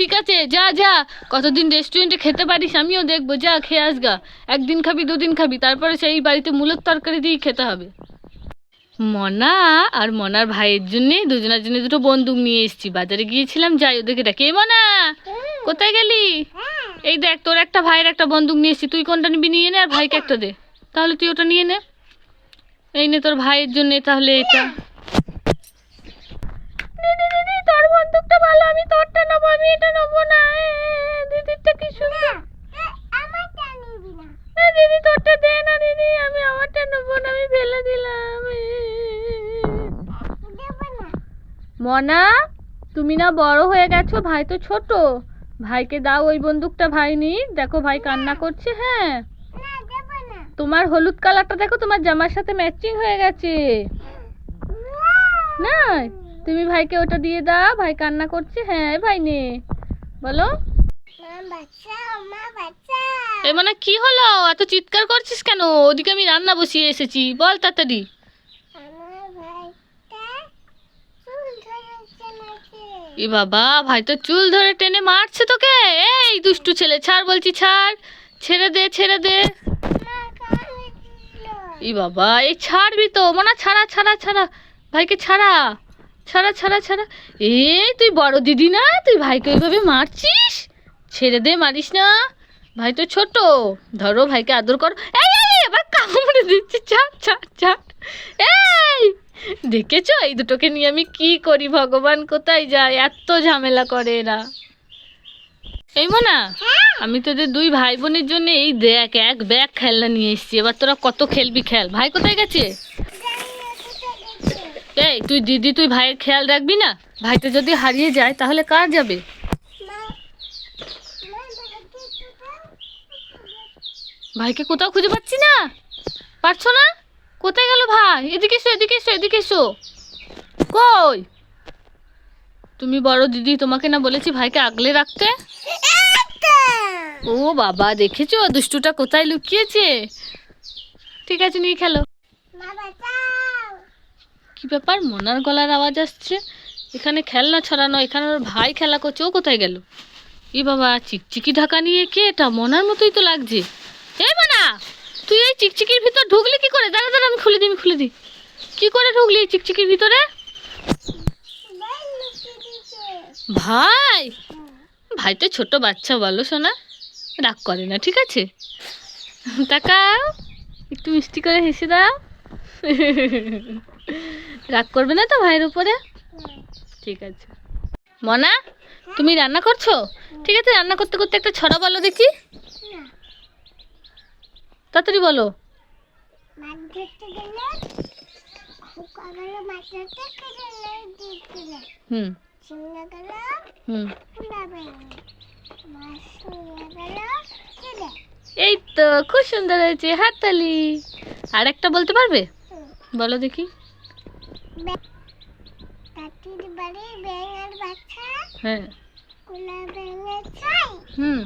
ঠিক আছে, যা যা, কতদিন রেস্টুরেন্টে খেতে পারিস আমিও দেখবো, যা খেয়ে আসগা। একদিন খাবি, দুদিন খাবি, তারপরে সেই বাড়িতে মূলোর তরকারি দিয়েই খেতে হবে। মনা আর মনার ভাইয়ের জন্যে, দুজনের জন্য দুটো বন্দুক নিয়ে এসেছি। বাজারে গিয়েছিলাম, যাই ওদেরকে ডাকে। মনা, কোথায় গেলি? এই দেখ, তোর একটা ভাইয়ের একটা বন্দুক নিয়ে এসেছি, তুই কোনটা নিবি নিয়ে নে, আর ভাইকে একটা দে। তাহলে তুই ওটা নিয়ে নে। এই নে তোর ভাইয়ের জন্য তাহলে এটা। দিদি দিদি, তোর বন্দুকটা ভালো, আমি তোরটা নেবো, আমি এটা নেবো না। দিদিরটা কি সুন্দর। দিদি তোরটা দে না দিদি, আমি আমারটা নেবো না, আমি ফেলে দিলাম। মনা, তুমি না বড় হয়ে গেছো, ভাই তো ছোট, ভাইকে দাও ওই বন্দুকটা, ভাই নিক। দেখো ভাই কান্না করছে। হ্যাঁ, তোমার হলুদ কালারটা দেখো, তোমার জামার সাথে ম্যাচিং হয়ে গেছে। না, তুমি ভাইকে ওটা দিয়ে দাও, ভাই কান্না করছে। হ্যাঁ ভাই নে, বলো। এ মানে কি হলো, এত চিৎকার করছিস কেন? ওদিকে আমি রান্না বসিয়ে এসেছি, বল তাড়াতাড়ি। এ বাবা, ভাই তো চুল ধরে টেনে মারছে তোকে। এই দুষ্টু ছেলে, ছাড় বলছি, ছাড়, ছেড়ে দে, ছেড়ে দে। ই বাবা, এই ছাড়বি তো মনা, ছাড়া ছাড়া ছাড়া, ভাইকে ছাড়া, ছাড়া ছাড়া ছাড়া। এই তুই বড় দিদি না, তুই ভাইকে ওইভাবে মারছিস? ছেড়ে দে, মারিস না, ভাই তো ছোট, ধরো ভাইকে আদর কর। এই এবার কামড়ে দিচ্ছি, ছাড় ছাড় ছাড়। এই দেখেছো, এই দুটোকে নিয়ে আমি কি করি, ভগবান কোথায় যায়, এত ঝামেলা করে এরা। এই মনা, আমি তোদের দুই ভাই বোনের জন্য এই দেখ এক ব্যাগ খেলনা নিয়ে এসেছি, এবার তোরা কত খেলবি খেল। ভাই কোথায় গেছে? এই তুই দিদি, তুই ভাইয়ের খেয়াল রাখবি না? ভাইটা যদি হারিয়ে যায় তাহলে কার যাবে? ভাইকে কোথাও খুঁজে পাচ্ছি না। পারছো না? কোথায় গেল ভাই? এদিকে এসো, এদিকে এসো, এদিকে এসো। কই তুমি বড় দিদি, তোমাকে না বলেছি ভাইকে আগলে রাখতে? ও বাবা, দেখেছো দুষ্টুটা কোথায় লুকিয়েছে। ঠিক আছে, নিয়ে খেলো। কি ব্যাপার, মনার গলার আওয়াজ আসছে? এখানে খেলনা ছড়ানো, এখানে ওর ভাই খেলা করছে, ও কোথায় গেল? এ বাবা, চিকচিকি ঢাকা নিয়ে কে এটা? মনার মতোই তো লাগছে। এই মনা, তুই এই চিকচিকির ভিতর ঢুকলি কি করে? দাঁড়া দাঁড়া, আমি খুলে দিই, আমি খুলে দিই। কি করে ঢুকলি এই চিকচিকির ভিতরে? ভাই, ভাই তো ছোট বাচ্চা, বলো সোনা, রাগ করে না, ঠিক আছে? তাকাও, একটু মিষ্টি করে হেসে দাও। রাগ করবে না তো ভাইয়ের উপরে? ঠিক আছে। মনা, তুমি রান্না করছো? ঠিক আছে, রান্না করতে করতে একটা ছড়া বলো দেখি, তাড়াতাড়ি বলো। হুম হুম, এই তো খুব সুন্দর হয়েছে, হাততালি। আর একটা বলতে পারবে? বলো দেখি। হ্যাঁ, হুম,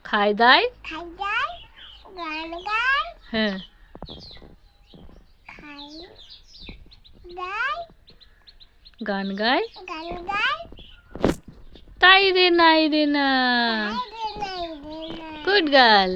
খায় দায়, হ্যাঁ, গান গায়, তাই রে নাই রে না। Good girl.